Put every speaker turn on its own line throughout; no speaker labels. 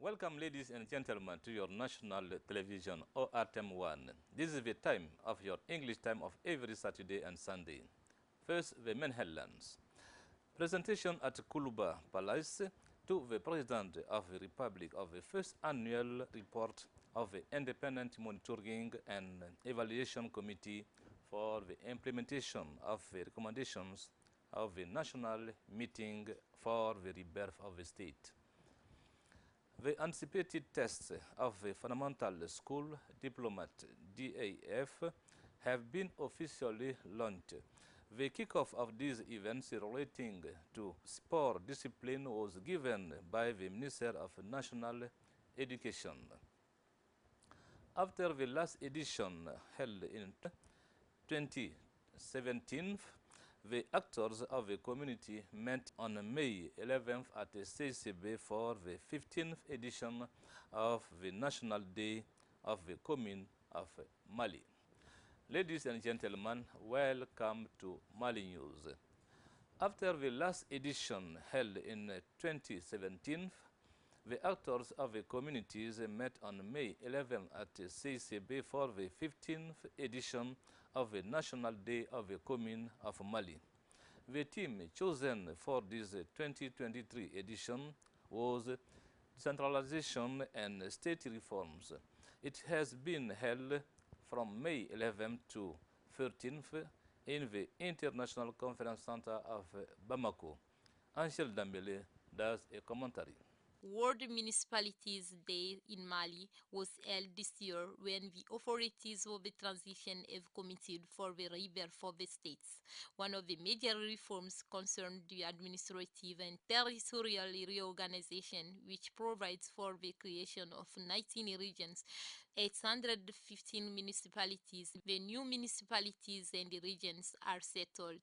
Welcome, ladies and gentlemen, to your national television, ORTM1. This is the time of your English time of every Saturday and Sunday. First, the main headlines. Presentation at Kuluba Palace to the President of the Republic of the first annual report of the Independent Monitoring and Evaluation Committee for the implementation of the recommendations of the National Meeting for the Rebirth of the State. The anticipated tests of the Fundamental School Diplomat DAF have been officially launched. The kickoff of these events relating to sport discipline was given by the Minister of National Education. After the last edition held in 2017, the actors of the community met on May 11th at the CCB for the 15th edition of the National Day of the Commune of Mali. Ladies and gentlemen, welcome to Mali News. After the last edition held in 2017, the actors of the communities met on May 11 at the CCB for the 15th edition of the National Day of the Commune of Mali. The theme chosen for this 2023 edition was Decentralization and State Reforms. It has been held from May 11th to 13th in the International Conference Center of Bamako. Angel Dambele does a commentary.
World Municipalities Day in Mali was held this year when the authorities of the transition have committed for the rebirth of the states. One of the major reforms concerned the administrative and territorial reorganization, which provides for the creation of 19 regions, 815 municipalities. The new municipalities and the regions are settled,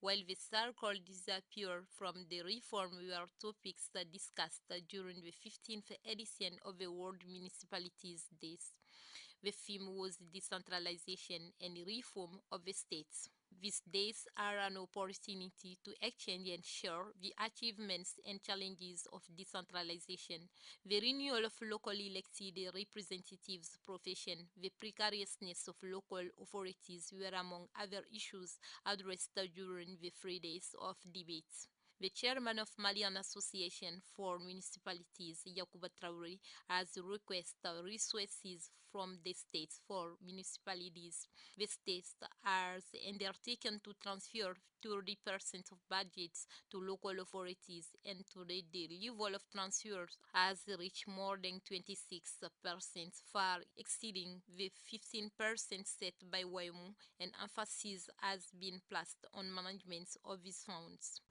while the so-called disappear from the reform were topics discussed during the 15th edition of the World Municipalities Days. The theme was decentralization and reform of the states. These days are an opportunity to exchange and share the achievements and challenges of decentralization, the renewal of locally elected representatives' profession, the precariousness of local authorities were among other issues addressed during the 3 days of debates. The chairman of Malian Association for Municipalities, Yacouba Traoré, has requested resources from the states for municipalities. The states are undertaken to transfer 30% of budgets to local authorities, and today the level of transfers has reached more than 26%, far exceeding the 15% set by WAEMU, and emphasis has been placed on management of these funds.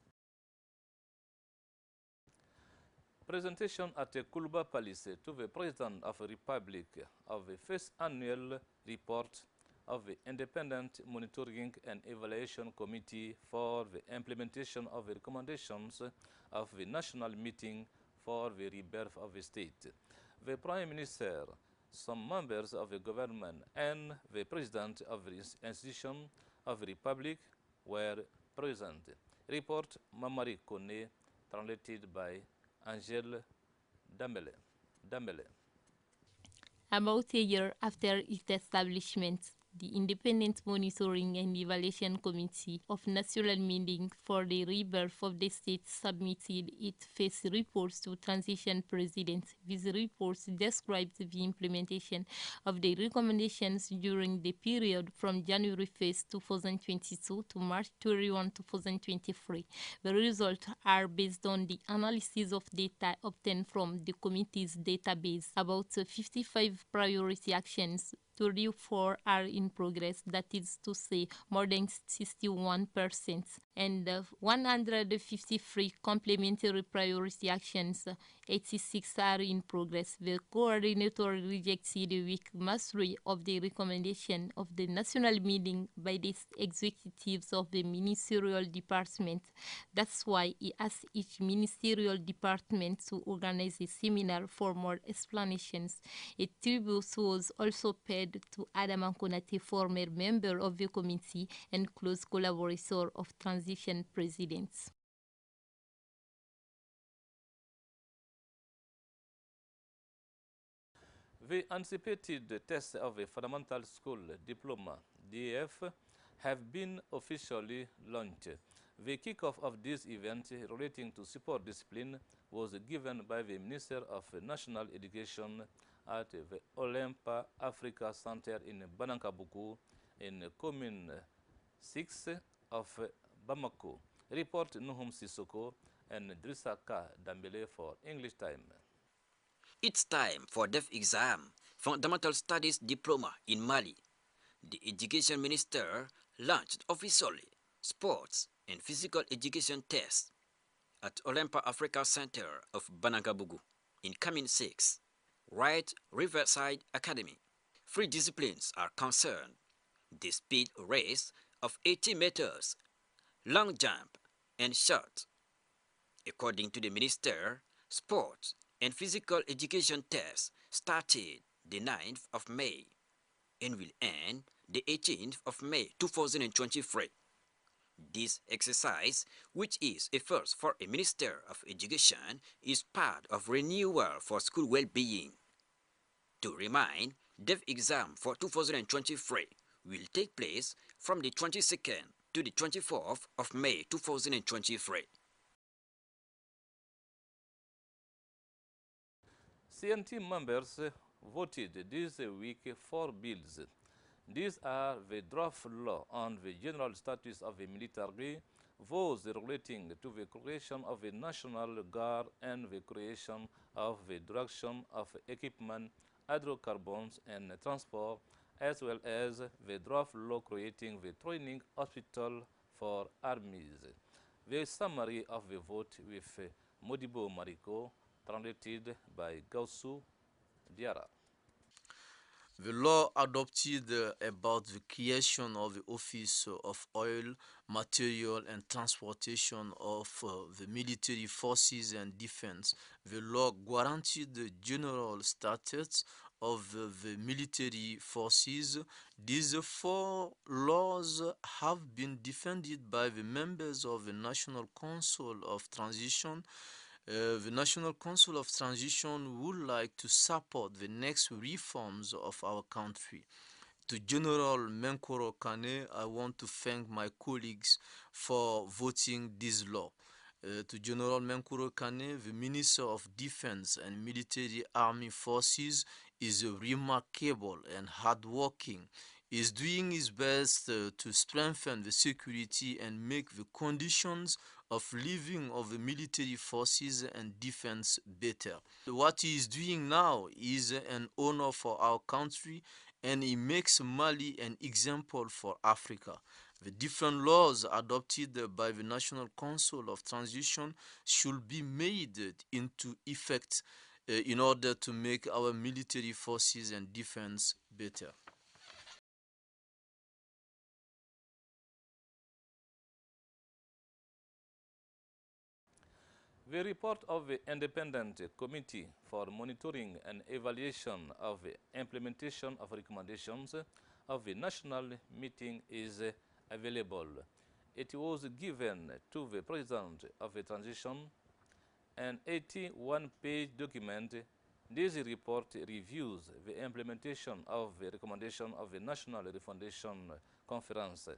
Presentation at the Kuluba Palace to the President of the Republic of the first annual report of the Independent Monitoring and Evaluation Committee for the implementation of the recommendations of the National Meeting for the Rebirth of the State. The Prime Minister, some members of the government, and the President of the Institution of the Republic were present. Report Mamari Kone, translated by Angel Dambele.
About a year after its establishment, the Independent Monitoring and Evaluation Committee of National Meeting for the Rebirth of the State submitted its first reports to Transition President. These reports described the implementation of the recommendations during the period from January 1st, 2022 to March 31, 2023. The results are based on the analysis of data obtained from the committee's database. About 55 priority actions, 34 are in progress, that is to say more than 61%, and 153 complementary priority actions, 86 are in progress. The coordinator rejected the weak mastery of the recommendation of the national meeting by the executives of the ministerial department. That's why he asked each ministerial department to organize a seminar for more explanations. A tribute was also paid to Adam Konate, former member of the committee and close collaborator of transition presidents.
The anticipated tests of a fundamental school diploma (DF) have been officially launched. The kickoff of this event relating to sport discipline was given by the Minister of National Education at the Olympa Africa Center in Banankabuku in Commune 6 of Bamako. Report Nuhum Sissoko and Drisaka Dambele for English Time.
It's time for DEF exam, Fundamental Studies Diploma in Mali. The Education Minister launched officially sports and physical education tests at Olympa Africa Center of Banankabugu in Commune 6, Right Riverside Academy. Three disciplines are concerned: the speed race of 80 meters, long jump, and shot. According to the minister, sports and physical education tests started the 9th of May and will end the 18th of May 2023. This exercise, which is a first for a Minister of Education, is part of renewal for school well-being. To remind, DEF exam for 2023 will take place from the 22nd to the 24th of May 2023.
CNT members voted this week 4 bills. These are the draft law on the general status of the military, those relating to the creation of a national guard and the creation of the direction of equipment, hydrocarbons and transport, as well as the draft law creating the training hospital for armies. The summary of the vote with Modibo Mariko, translated by Gausu DIARRA.
The law adopted about the creation of the Office of Oil, Material and Transportation of the Military Forces and Defense. The law guaranteed the general status of the military forces. These four laws have been defended by the members of the National Council of Transition. The National Council of Transition would like to support the next reforms of our country. To General Menkoro Kane, I want to thank my colleagues for voting this law. To General Menkoro Kane, the Minister of Defense and Military Army Forces is remarkable and hardworking. He is doing his best to strengthen the security and make the conditions of living of the military forces and defense better. What he is doing now is an honor for our country, and he makes Mali an example for Africa. The different laws adopted by the National Council of Transition should be made into effect in order to make our military forces and defense better.
The report of the Independent Committee for Monitoring and Evaluation of the Implementation of Recommendations of the National Meeting is available. It was given to the President of the Transition, an 81-page document. This report reviews the implementation of the recommendation of the National Refundation Conference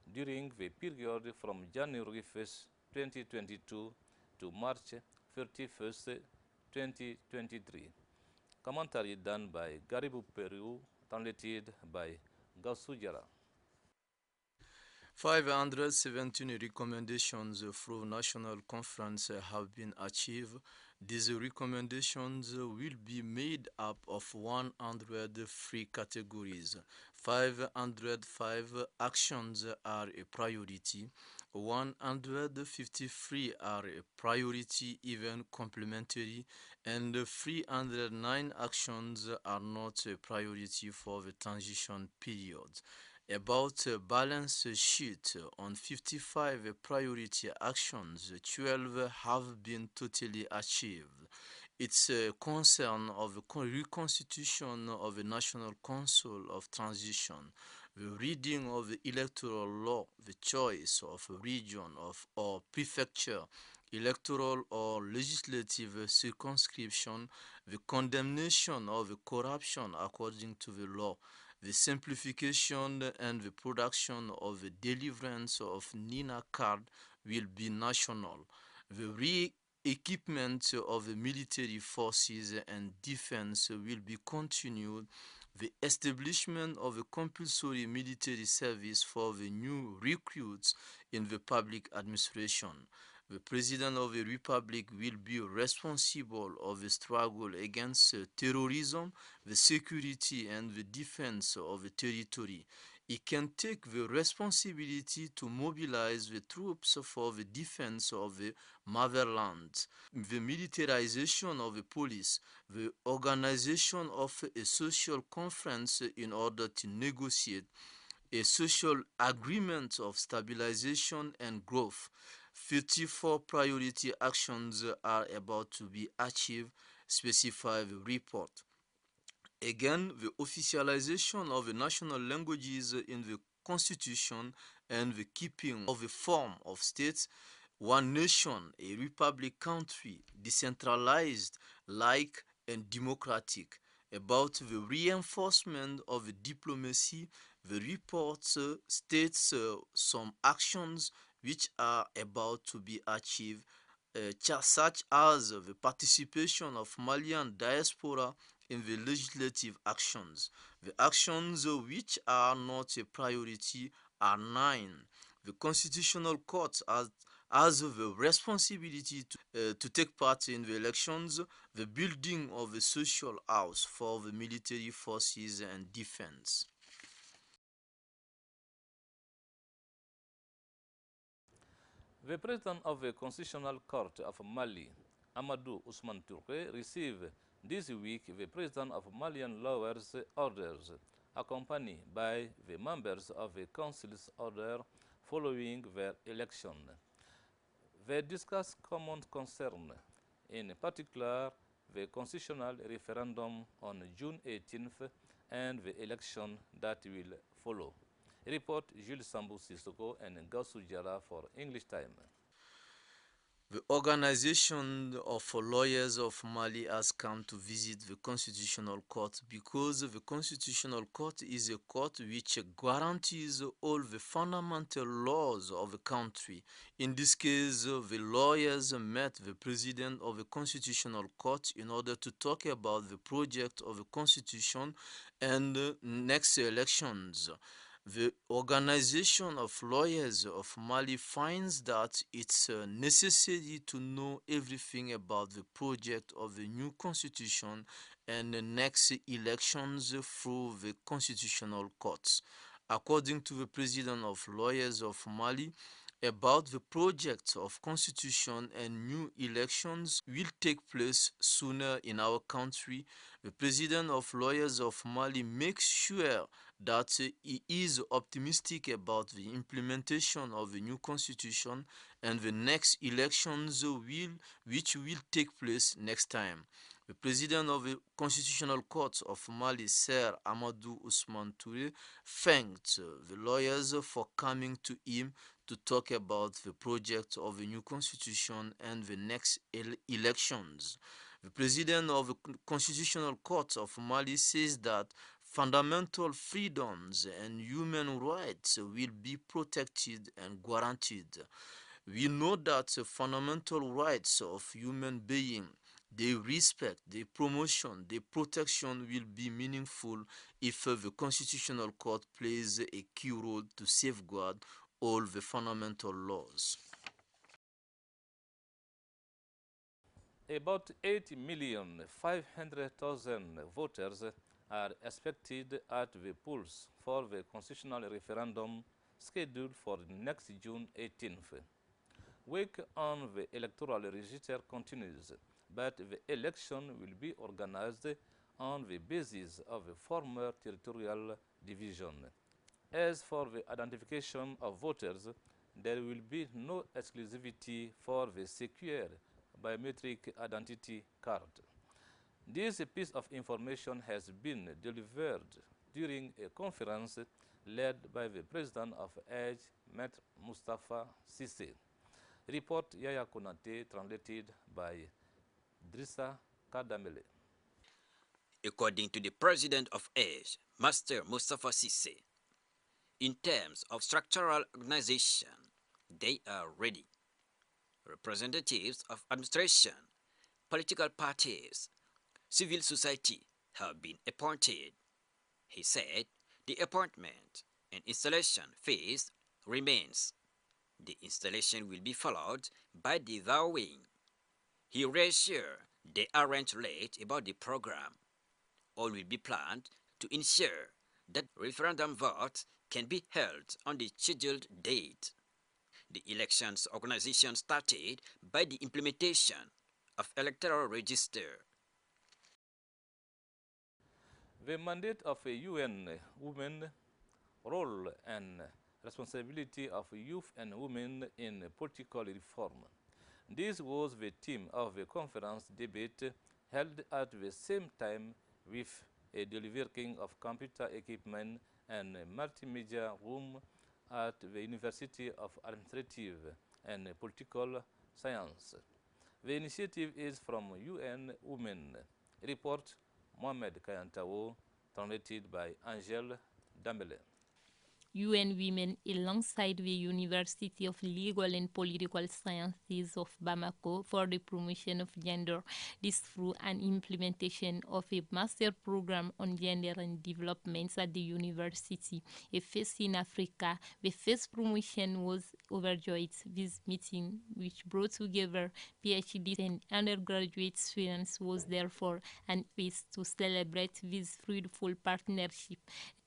during the period from January 1st, 2022 to March 31st, 2023. Commentary done by Garibou Peru, translated by Gausu Diarra.
517 recommendations through national conference have been achieved. These recommendations will be made up of 103 categories. 505 actions are a priority. 153 are a priority, even complementary, and 309 actions are not a priority for the transition period. About a balance sheet, on 55 priority actions, 12 have been totally achieved. It's a concern of the reconstitution of the National Council of Transition, the reading of the electoral law, the choice of a region or prefecture electoral or legislative circumscription, the condemnation of the corruption according to the law, the simplification and the production of the deliverance of NINA card will be national. The re-equipment of the military forces and defense will be continued. The establishment of a compulsory military service for the new recruits in the public administration. The President of the Republic will be responsible of the struggle against terrorism, the security and the defense of the territory. He can take the responsibility to mobilize the troops for the defense of the motherland. The militarization of the police, the organization of a social conference in order to negotiate a social agreement of stabilization and growth. 54 priority actions are about to be achieved, specify the report. Again, the officialization of the national languages in the constitution and the keeping of the form of states, one nation, a republic country, decentralized, like and democratic. About the reinforcement of the diplomacy, the report states some actions which are about to be achieved, such as the participation of Malian diaspora in the legislative actions. The actions which are not a priority are 9. The Constitutional Court has the responsibility to take part in the elections, the building of a social house for the military forces and defense.
The President of the Constitutional Court of Mali, Amadou Ousmane Touré, received this week the President of Malian Lawyers' Orders, accompanied by the members of the Council's order following their election. They discussed common concerns, in particular the constitutional referendum on June 18th and the election that will follow. Report Jules Sambou Sissoko and Gassou Diarra for English Time.
The Organization of Lawyers of Mali has come to visit the Constitutional Court because the Constitutional Court is a court which guarantees all the fundamental laws of the country. In this case, the lawyers met the President of the Constitutional Court in order to talk about the project of the Constitution and next elections. The Organization of Lawyers of Mali finds that it's necessary to know everything about the project of the new constitution and the next elections through the constitutional courts. According to the President of Lawyers of Mali, about the project of constitution and new elections will take place sooner in our country. The President of Lawyers of Mali makes sure that he is optimistic about the implementation of the new constitution and the next elections which will take place next time. The President of the Constitutional Court of Mali, Sir Amadou Ousmane Touré, thanked the lawyers for coming to him to talk about the project of the new constitution and the next elections. The President of the Constitutional Court of Mali says that fundamental freedoms and human rights will be protected and guaranteed. We know that fundamental rights of human beings, their respect, their promotion, their protection will be meaningful if the Constitutional Court plays a key role to safeguard all the fundamental laws.
About 8,500,000 voters are expected at the polls for the constitutional referendum scheduled for next June 18th. Work on the electoral register continues, but the election will be organized on the basis of a former territorial division. As for the identification of voters, there will be no exclusivity for the secure biometric identity card. This piece of information has been delivered during a conference led by the President of Age, Maître Moustapha Cissé. Report Yaya Konate, translated by Drissa Kadamele.
According to the president of Age, Master Mustafa Sisse, in terms of structural organization, they are ready. Representatives of administration, political parties, civil society have been appointed. He said the appointment and installation phase remains. The installation will be followed by the vowing. He reassured they aren't late about the program. All will be planned to ensure that referendum vote can be held on the scheduled date. The elections organization started by the implementation of electoral register.
The mandate of a UN Women, role and responsibility of youth and women in political reform. This was the theme of the conference debate held at the same time with a delivering of computer equipment and multimedia room at the University of Administrative and Political Science. The initiative is from UN Women. Report Mohamed Kayantawo, translated by Angel Dambele.
UN Women, alongside the University of Legal and Political Sciences of Bamako, for the promotion of gender. This through an implementation of a master program on gender and developments at the university, a first in Africa. The first promotion was overjoyed. This meeting, which brought together PhD and undergraduate students, was therefore an space to celebrate this fruitful partnership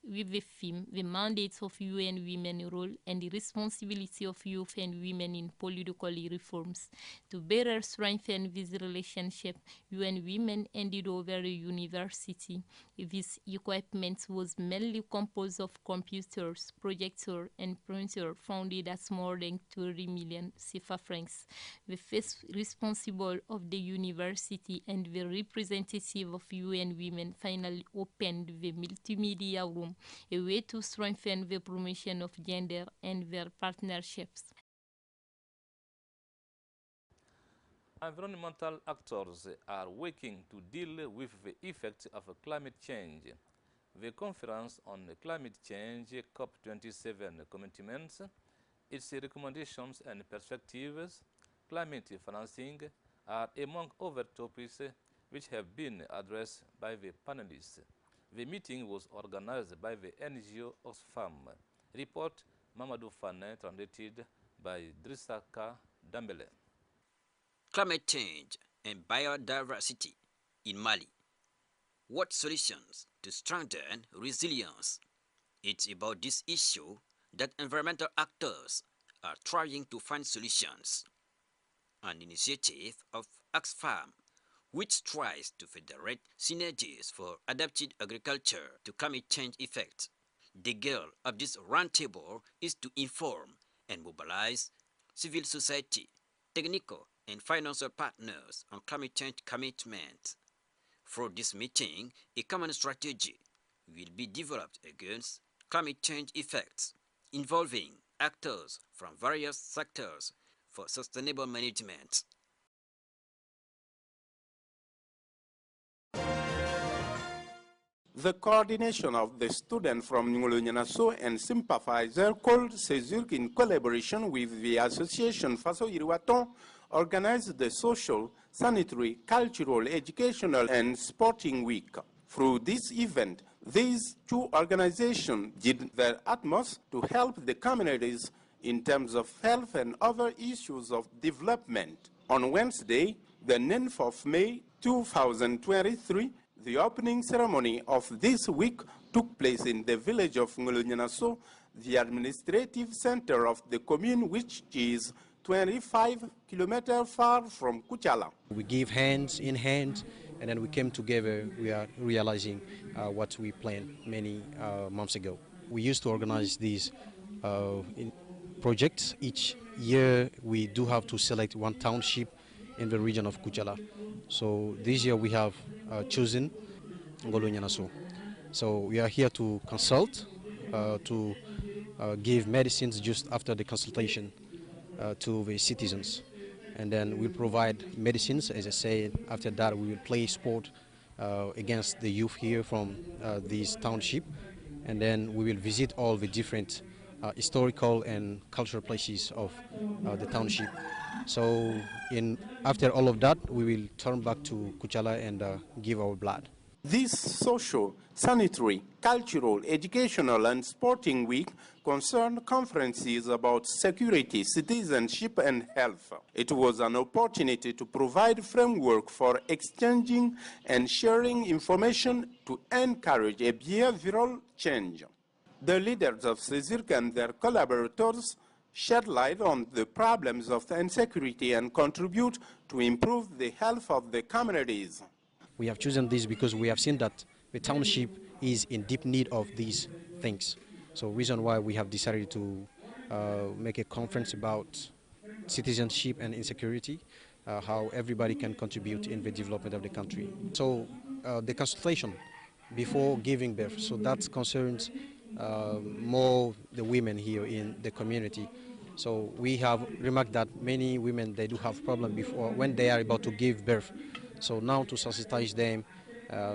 with the theme, the mandates of UN women role and the responsibility of youth and women in political reforms. To better strengthen this relationship, UN Women handed over the university. This equipment was mainly composed of computers, projector, and printer, founded at more than 30 million CFA francs. The first responsible of the university and the representative of UN Women finally opened the multimedia room, a way to strengthen the promotion of gender and their partnerships.
Environmental actors are working to deal with the effects of climate change. The Conference on Climate Change, COP27 commitments, its recommendations and perspectives, climate financing, are among other topics which have been addressed by the panelists. The meeting was organized by the NGO Oxfam. Report Mamadou Fane, translated by Drissa Dambele.
Climate change and biodiversity in Mali. What solutions to strengthen resilience? It's about this issue that environmental actors are trying to find solutions. An initiative of Oxfam, which tries to federate synergies for adapted agriculture to climate change effects. The goal of this roundtable is to inform and mobilize civil society, technical and financial partners on climate change commitment. For this meeting, a common strategy will be developed against climate change effects, involving actors from various sectors for sustainable management.
The coordination of the students from Ngolo-Nyanaso and sympathizer called CESURC in collaboration with the association Faso Iriwaton organized the social, sanitary, cultural, educational and sporting week. Through this event, these two organizations did their utmost to help the communities in terms of health and other issues of development. On Wednesday, the 9th of May 2023, the opening ceremony of this week took place in the village of Ngolo-Nyanaso, the administrative center of the commune, which is 25 kilometers far from Kuchala.
We give hands in hand, and then we came together. We are realizing what we planned many months ago. We used to organize these projects. Each year we do have to select one township in the region of Kuchala. So this year we have chosen Ngolo-Nyanaso. So we are here to consult, to give medicines just after the consultation. to the citizens. And then we'll provide medicines, as I said. After that, we will play sport against the youth here from this township. And then we will visit all the different historical and cultural places of the township. So after all of that, we will turn back to Kuchala and give our blood.
This social, sanitary, cultural, educational, and sporting week concerned conferences about security, citizenship, and health. It was an opportunity to provide framework for exchanging and sharing information to encourage a behavioral change. The leaders of CESIRC and their collaborators shed light on the problems of insecurity and contribute to improve the health of the communities.
We have chosen this because we have seen that the township is in deep need of these things. So reason why we have decided to make a conference about citizenship and insecurity, how everybody can contribute in the development of the country. So the consultation before giving birth, so that concerns more the women here in the community. So we have remarked that many women, they do have problem before when they are about to give birth. So now to sensitize them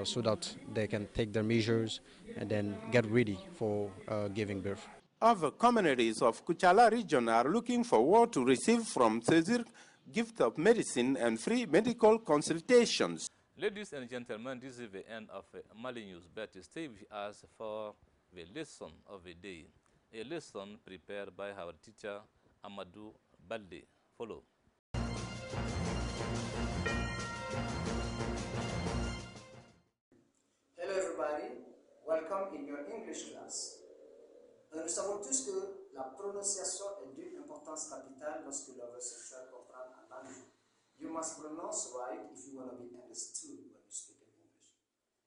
so that they can take their measures and then get ready for giving birth.
Other communities of Kuchala region are looking forward to receive from CESIRC gift of medicine and free medical consultations.
Ladies and gentlemen, this is the end of Mali News, but stay with us for the lesson of the day, a lesson prepared by our teacher Amadou Balde. Follow.
Hello everybody, welcome in your English class. Nous savons tous que la prononciation est d'une importance capitale lorsque l'on veut se faire comprendre en langue. You must pronounce right if you want to be understood when you speak in English.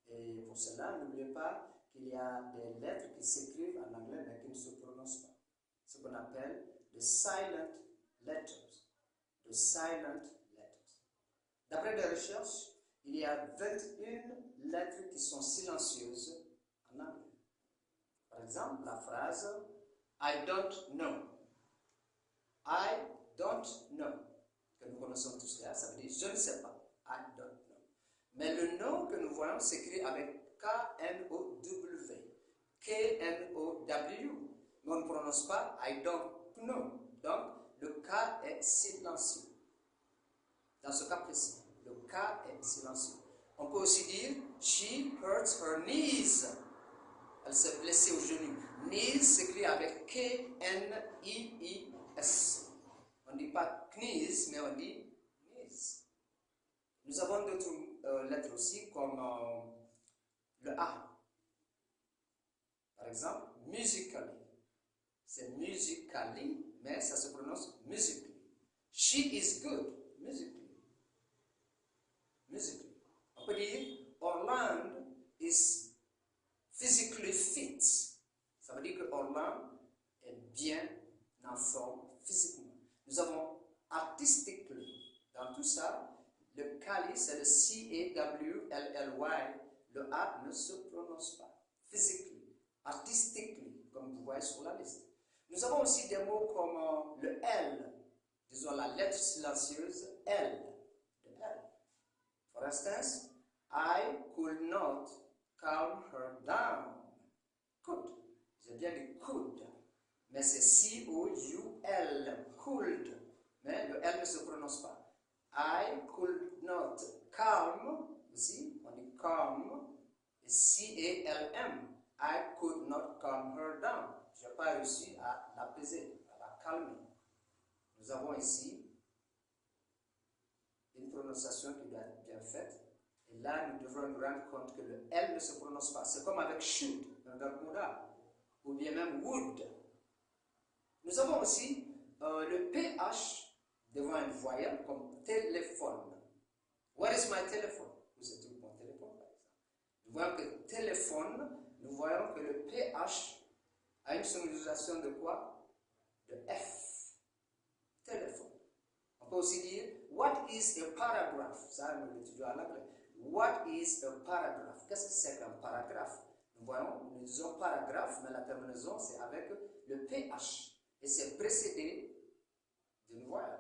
Et pour cela, n'oubliez pas qu'il y a des lettres qui s'écrivent en anglais mais qui ne se prononcent pas. Ce qu'on appelle the silent letters. The silent letters. D'après des recherches, il y a 21 lettres qui sont silencieuses en anglais. Par exemple, la phrase I don't know. I don't know. Que nous connaissons tous là, ça veut dire je ne sais pas. I don't know. Mais le nom que nous voyons s'écrit avec K-N-O-W. K-N-O-W. Mais on ne prononce pas I don't know. Donc, le K est silencieux. Dans ce cas précis, le K est silencieux. On peut aussi dire she hurts her knees. Elle s'est blessée au genou. Knees s'écrit avec K-N-I-I-S. On ne dit pas knees, mais on dit knees. Nous avons d'autres lettres aussi, comme le A. Par exemple, musically. C'est musically, mais ça se prononce musically. She is good. Musically. Musically. On peut dire Orlando is physically fit. Ça veut dire que Orlando est bien en forme physiquement. Nous avons artistically. Dans tout ça, le Kali, c'est le C-A-W-L-L-Y. Le A ne se prononce pas. Physically, artistically, comme vous voyez sur la liste. Nous avons aussi des mots comme le L. Disons la lettre silencieuse L. Le L. For instance, I could not calm her down. Could. J'ai bien dit could. Mais c'est C-O-U-L. Could. Mais le L ne se prononce pas. I could not calm. Aussi, on dit calm. Et C-A-L-M. I could not calm her down. Je n'ai pas réussi à l'apaiser, à la calmer. Nous avons ici une prononciation qui doit être bien faite. Et là, nous devrons nous rendre compte que le L ne se prononce pas. C'est comme avec should, un verbe modal, ou bien même would. Nous avons aussi le PH devant une voyelle comme téléphone. Where is my telephone? Où se trouve mon téléphone, par exemple? Nous voyons que téléphone, nous voyons que le PH a une sonorisation de quoi? De F. Téléphone. On peut aussi dire, what is a paragraph? Ça, nous l'étudions en anglais. What is a paragraph? Qu'est-ce que c'est qu'un paragraphe? Nous voyons, nous disons paragraphe, mais la terminaison c'est avec le PH. Et c'est précédé d'une voyelle.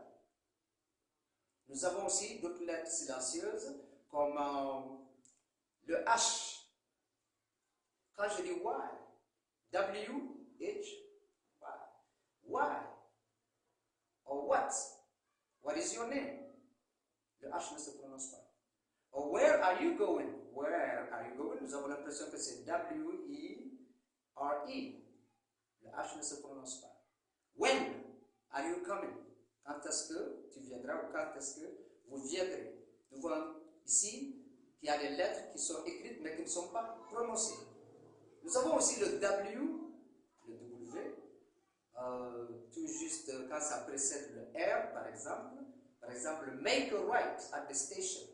Nous avons aussi d'autres lettres silencieuses comme le H. Quand je dis Y, W-H, Y, or what is your name? Le H ne se prononce pas. Or where are you going? Where are you going? Nous avons l'impression que c'est W-E-R-E. Le H ne se prononce pas. When are you coming? Quand est-ce que tu viendras ou quand est-ce que vous viendrez? Nous voyons ici qu'il y a des lettres qui sont écrites mais qui ne sont pas prononcées. Nous avons aussi le W, le W, tout juste quand ça précède le R, par exemple. Par exemple, make a right at the station.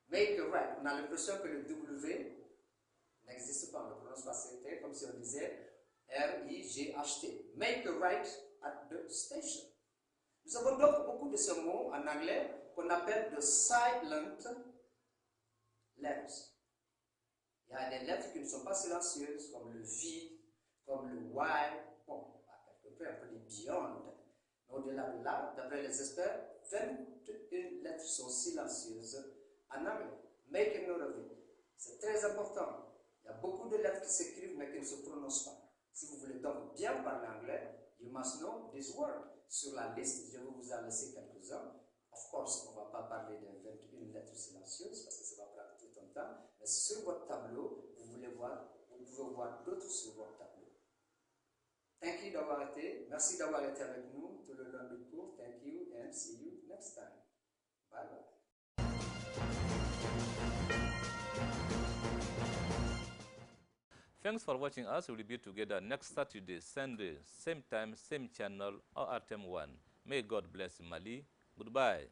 Make a right. On a l'impression que le W n'existe pas. On ne le prononce pas. C'était comme si on disait R-I-G-H-T. Make a right at the station. Nous avons donc beaucoup de ces mots en anglais qu'on appelle de silent letters. Il y a des lettres qui ne sont pas silencieuses, comme le V, comme le Y, bon, à quelque peu un peu les beyond. Mais au-delà de là, d'après les experts, 21 lettres sont silencieuses en anglais. Make a note of it. C'est très important. Il y a beaucoup de lettres qui s'écrivent mais qui ne se prononcent pas. Si vous voulez donc bien parler anglais, you must know this word. Sur la liste, je vais vous en laisser quelques-uns. Of course, on ne va pas parler des 21 lettres silencieuses parce que ça va prendre tout un temps. Mais sur votre tableau, vous pouvez voir d'autres sur votre tableau. Thank you d'avoir été. Merci d'avoir été avec nous tout le long du cours. Thank you and see you next time. Bye bye.
Thanks for watching us. We'll be together next Saturday, Sunday, same time, same channel, or Artem 1. May God bless Mali. Goodbye.